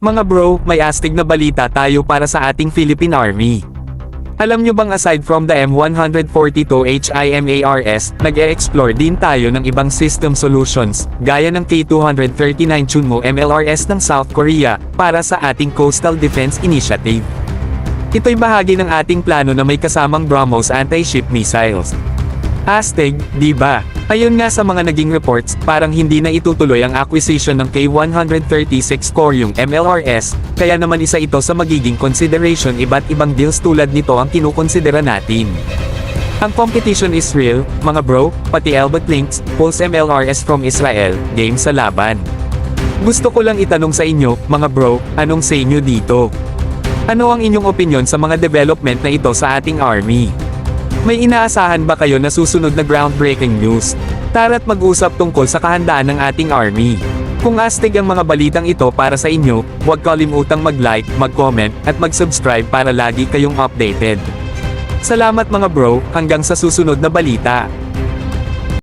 Mga bro, may astig na balita tayo para sa ating Philippine Army. Alam nyo bang aside from the M142 HIMARS, nag-e-explore din tayo ng ibang system solutions, gaya ng K239 Chunmo MLRS ng South Korea, para sa ating Coastal Defense Initiative. Ito'y bahagi ng ating plano na may kasamang BrahMos anti-ship missiles. Astig, di ba? Ayon nga sa mga naging reports, parang hindi na itutuloy ang acquisition ng K136 Corium MLRS, kaya naman isa ito sa magiging consideration. Iba't ibang deals tulad nito ang kinukonsidera natin. Ang competition is real, mga bro, pati Elbit Lynx, Pulse MLRS from Israel, game sa laban. Gusto ko lang itanong sa inyo, mga bro, anong say nyo dito? Ano ang inyong opinion sa mga development na ito sa ating army? May inaasahan ba kayo na susunod na groundbreaking news? Tara't mag-usap tungkol sa kahandaan ng ating army. Kung astig ang mga balitang ito para sa inyo, huwag kalimutang mag-like, mag-comment, at mag-subscribe para lagi kayong updated. Salamat mga bro, hanggang sa susunod na balita.